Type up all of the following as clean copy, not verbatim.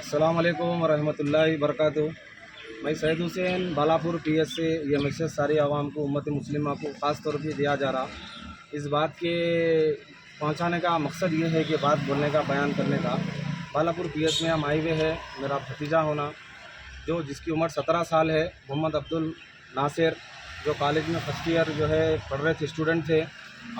अस्सलाम वालेकुम वरहमतुल्लाहि वबरकातुहू। मैं सैयद हुसैन बालापुर पीएस से यह मैसेज सारी आवाम को, उम्मत मुस्लिमा को ख़ास तौर पे दिया जा रहा। इस बात के पहुंचाने का मकसद ये है कि बात बोलने का, बयान करने का। बालापुर पीएस में हम आए हुए हैं। मेरा भतीजा होना जो जिसकी उम्र 17 साल है, मोहम्मद अब्दुल नासिर, जो कॉलेज में फर्स्ट ईयर जो है पढ़ रहे थे, स्टूडेंट थे।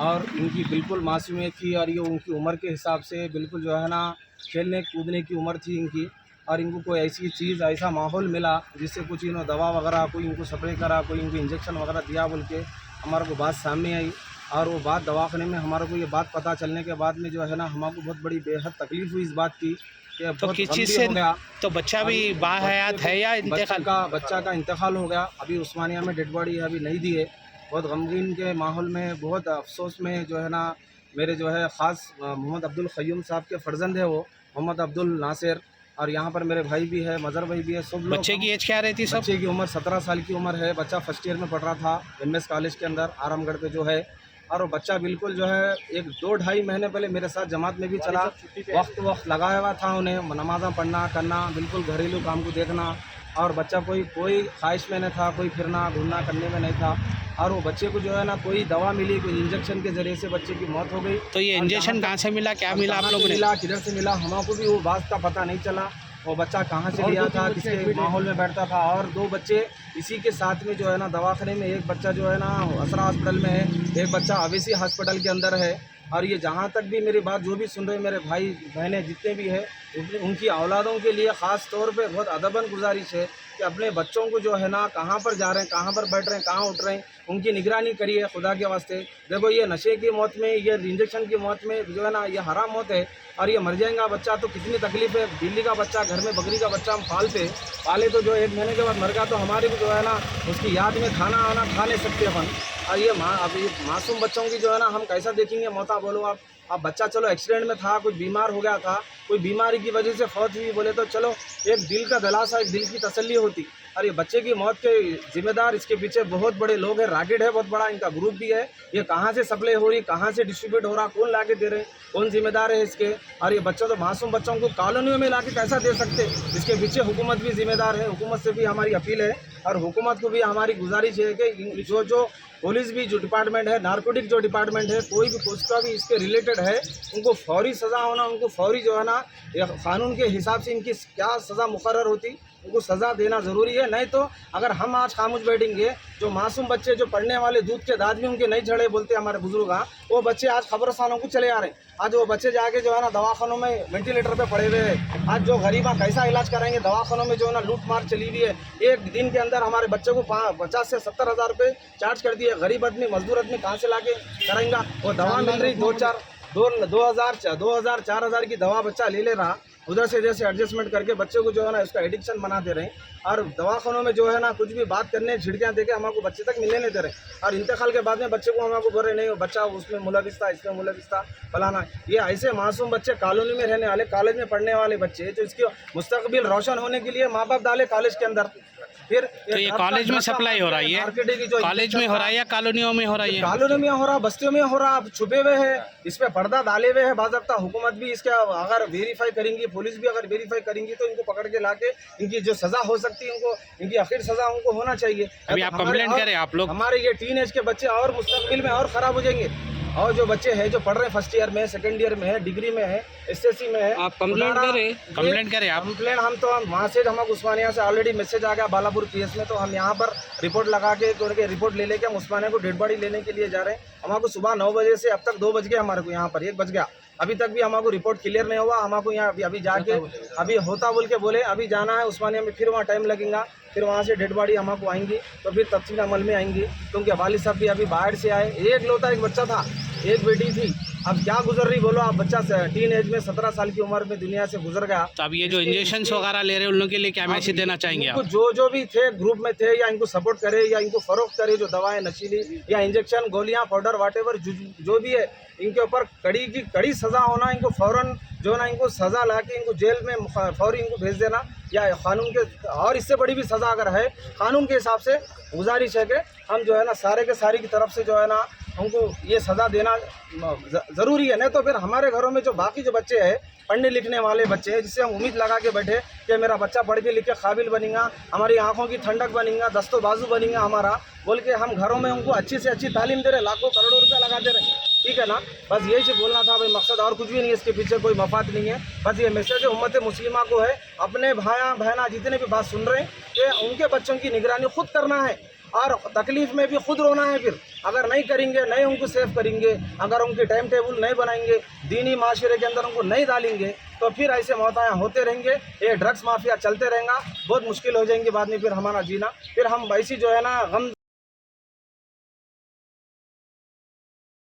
और इनकी बिल्कुल मासूमियत थी और ये उनकी उम्र के हिसाब से बिल्कुल जो है ना खेलने कूदने की उम्र थी इनकी। और इनको कोई ऐसी चीज़, ऐसा माहौल मिला जिससे कुछ इन्होंने दवा वगैरह, कोई इनको स्प्रे करा, कोई इनको इंजेक्शन वगैरह दिया बोल के हमारे को बात सामने आई। और वो बात दवाखाने में हमारे को ये बात पता चलने के बाद में जो है ना हमारे को बहुत बड़ी बेहद तकलीफ़ हुई इस बात की कि तो किस चीज़ से हो गया। तो बच्चा भी बाहयात है या इंतकाल? बच्चा का इंतकाल हो गया। अभी उस्मानिया में डेड बॉडी अभी नहीं दी है। बहुत गमगीन के माहौल में, बहुत अफसोस में जो है ना मेरे जो है ख़ास मोहम्मद अब्दुल क़य्यूम साहब के फ़र्जंद है वो मोहम्मद अब्दुल नासिर। और यहाँ पर मेरे भाई भी है, मज़र भाई भी है, सब लोग। बच्चे की एज क्या रहती? सब बच्चे की उम्र 17 साल की उम्र है। बच्चा फर्स्ट ईयर में पढ़ रहा था MS कॉलेज के अंदर, आरामगढ़ पे जो है। और वो बच्चा बिल्कुल जो है 1-2-2.5 महीने पहले मेरे साथ जमात में भी चला। वक्त लगाया हुआ था उन्हें नमाज़ा पढ़ना करना, बिल्कुल घरेलू काम को देखना। और बच्चा कोई ख्वाहिश में नहीं था, कोई फिरना घूमना करने में नहीं था। और वो बच्चे को जो है ना कोई दवा मिली, कोई इंजेक्शन के ज़रिए से बच्चे की मौत हो गई। तो ये इंजेक्शन कहाँ से मिला, क्या मिला आप लोगों ने? मिला, किधर से मिला, हमको भी वो बात का पता नहीं चला। वो बच्चा कहाँ से लिया था, किसके माहौल में बैठता था। और 2 बच्चे इसी के साथ में जो है ना दवाखाने में, एक बच्चा जो है ना असरा हॉस्पिटल में है, एक बच्चा अवेसी हॉस्पिटल के अंदर है। और ये जहाँ तक भी मेरी बात जो भी सुन रहे मेरे भाई बहनें जितने भी है, उनकी औलादों के लिए ख़ास तौर पे बहुत अदबन गुजारिश है कि अपने बच्चों को जो है ना कहाँ पर जा रहे हैं, कहाँ पर बैठ रहे हैं, कहाँ उठ रहे हैं, उनकी निगरानी करिए खुदा के वास्ते। देखो ये नशे की मौत में, ये इंजेक्शन की मौत में जो है ना ये हराम मौत है। और ये मर जाएगा बच्चा तो कितनी तकलीफ है। बिल्ली का बच्चा, घर में बकरी का बच्चा हम पाले तो जो 1 महीने के बाद मर गया तो हमारे भी जो है ना उसकी याद में खाना वाना खा नहीं सकते अपन। और ये अब ये मासूम बच्चों की जो है ना हम कैसा देखेंगे मौता। बोलो आप बच्चा चलो एक्सीडेंट में था, कुछ बीमार हो गया था, कोई बीमारी की वजह से फौत हुई बोले तो चलो एक दिल का दिलासा, एक दिल की तसल्ली होती। और ये बच्चे की मौत के जिम्मेदार इसके पीछे बहुत बड़े लोग हैं, रैकेट है बहुत बड़ा, इनका ग्रुप भी है। ये कहाँ से सप्लाई हो रही, कहाँ से डिस्ट्रीब्यूट हो रहा, कौन ला के दे रहे, कौन जिम्मेदार है इसके। और ये बच्चों तो मासूम बच्चों को कॉलोनियों में ला के कैसा दे सकते, इसके पीछे हुकूमत भी जिम्मेदार है। हुकूमत से भी हमारी अपील है और हुकूमत को भी हमारी गुजारिश है कि जो पुलिस भी जो डिपार्टमेंट है, नारकोटिक जो डिपार्टमेंट है, कोई भी उसका भी इसके रिलेटेड है, उनको फौरी सज़ा होना, उनको फौरी जो है ना कानून के हिसाब से इनकी क्या सज़ा मुकर्रर होती, उनको सज़ा देना ज़रूरी है। नहीं तो अगर हम आज खामोश बैठेंगे, जो मासूम बच्चे जो पढ़ने वाले दूध के दाँत भी उनके नहीं झड़े बोलते हमारे बुजुर्ग, वो बच्चे आज खबरस्तानों को चले आ रहे हैं। आज वो बच्चे जाके जो है ना दवाखानों में वेंटिलेटर पे पड़े हुए हैं। आज जो गरीबा कैसा इलाज कराएंगे, दवाखानों में जो है ना लूट मार चली हुई है। एक दिन के अंदर हमारे बच्चे को 50 से 70 हज़ार रुपये चार्ज कर दिए। गरीब आदमी, मजदूर आदमी कहाँ से ला के कराएंगा। वो दवा मिल रही 2,000-4,000 की दवा बच्चा ले रहा, उधर से जैसे एडजस्टमेंट करके बच्चे को जो है ना उसका एडिक्शन बना दे रहे हैं। और दवाखानों में जो है ना कुछ भी बात करने, झिड़कियाँ देके हमारे बच्चे तक मिलने नहीं दे रहे। और इंतकाल के बाद में बच्चे को हमारे बोल रहे नहीं वो बच्चा उसमें मुलविस था, इसमें मुलविस था, फलाना। ये ऐसे मासूम बच्चे, कॉलोनी में रहने वाले, कॉलेज में पढ़ने वाले बच्चे, जो इसकी मुस्तकबिल रोशन होने के लिए माँ बाप डाले कॉलेज के अंदर। फिर तो ये कॉलेज में सप्लाई हो रही है, कॉलेज में हो रहा है या कॉलोनियों में हो रही है? कॉलोनी में हो रहा, बस्तियों में हो रहा, छुपे हुए हैं, इस पे पर्दा डाले हुए हैं। बाज़ाब्ता हुकूमत भी इसका अगर वेरीफाई करेंगी, पुलिस भी अगर वेरीफाई करेंगी तो इनको पकड़ के लाके इनकी जो सज़ा हो सकती है, इनको इनकी आखिर सज़ा उनको होना चाहिए। अभी आप कंप्लेंट करें आप लोग? हमारे ये टीन एज के बच्चे और मुस्तकबिल में और ख़राब हो जाएंगे। और जो बच्चे हैं जो पढ़ रहे हैं, फर्स्ट ईयर में, सेकंड ईयर में है, डिग्री में है, SSC में है, आप कंप्लेंट करें आप? कंप्लेंट हम तो वहाँ से हम उस्मानिया से ऑलरेडी मैसेज आ गया बालापुर PS में, तो हम यहाँ पर रिपोर्ट लगा के रिपोर्ट ले लेके हम उस्मानिया को डेड बॉडी लेने के लिए जा रहे हैं। हमारे सुबह 9 बजे से अब तक 2 बज गए, हमारे को यहाँ पर 1 बज गया, अभी तक भी हमारे रिपोर्ट क्लियर नहीं हुआ। हमारे यहाँ अभी जाके अभी होता बोल के बोले अभी जाना है उस्मानिया में, फिर वहाँ टाइम लगेगा, फिर वहाँ से डेड बॉडी हमको आएंगी तो फिर तफसील अमल में आएंगी। क्योंकि वालिद साहब भी अभी बाहर से आए, एक लौता एक बच्चा था, एक बेटी थी, अब क्या गुजर रही बोलो आप। बच्चा टीन एज में 17 साल की उम्र में दुनिया से गुजर गया। तो अब ये जो इंजेक्शन वगैरह ले रहे हैं उन लोगों के लिए क्या मैसेज देना चाहेंगे आप? जो भी थे ग्रुप में थे, या इनको सपोर्ट करे या इनको फरोख्त करे, जो दवाएं नशीली या इंजेक्शन, गोलियां, पाउडर, व्हाटएवर जो भी है, इनके ऊपर कड़ी की कड़ी सज़ा होना। इनको फ़ौरन जो ना इनको सज़ा ला के इनको जेल में फौरी इनको भेज देना, या कानून के और इससे बड़ी भी सज़ा अगर है कानून के हिसाब से। गुजारिश है कि हम जो है ना सारे के सारी की तरफ से जो है ना उनको ये सज़ा देना ज़रूरी है। नहीं तो फिर हमारे घरों में जो बाकी जो बच्चे हैं, पढ़ने लिखने वाले बच्चे हैं, जिससे हम उम्मीद लगा के बैठे कि मेरा बच्चा पढ़ के लिख के काबिल बनेगा, हमारी आंखों की ठंडक बनेगा, दस्तो बाजू बनेगा हमारा, बोल के हम घरों में उनको अच्छी से अच्छी तालीम दे रहे, लाखों करोड़ों रुपया लगा दे रहे हैं। ठीक है ना, बस यही से बोलना था भाई, मकसद और कुछ भी नहीं है, इसके पीछे कोई मफाद नहीं है। बस ये मैसेज उम्मत मुस्लिमा को है, अपने भाया बहना जितने भी बात सुन रहे हैं कि उनके बच्चों की निगरानी खुद करना है और तकलीफ़ में भी खुद रोना है। फिर अगर नहीं करेंगे, नहीं उनको सेव करेंगे, अगर उनकी टाइम टेबल नहीं बनाएंगे, दीनी माशरे के अंदर उनको नहीं डालेंगे, तो फिर ऐसे मौताएँ होते रहेंगे, ये ड्रग्स माफिया चलते रहेगा, बहुत मुश्किल हो जाएंगी बाद में फिर हमारा जीना। फिर हम वैसी जो है ना गम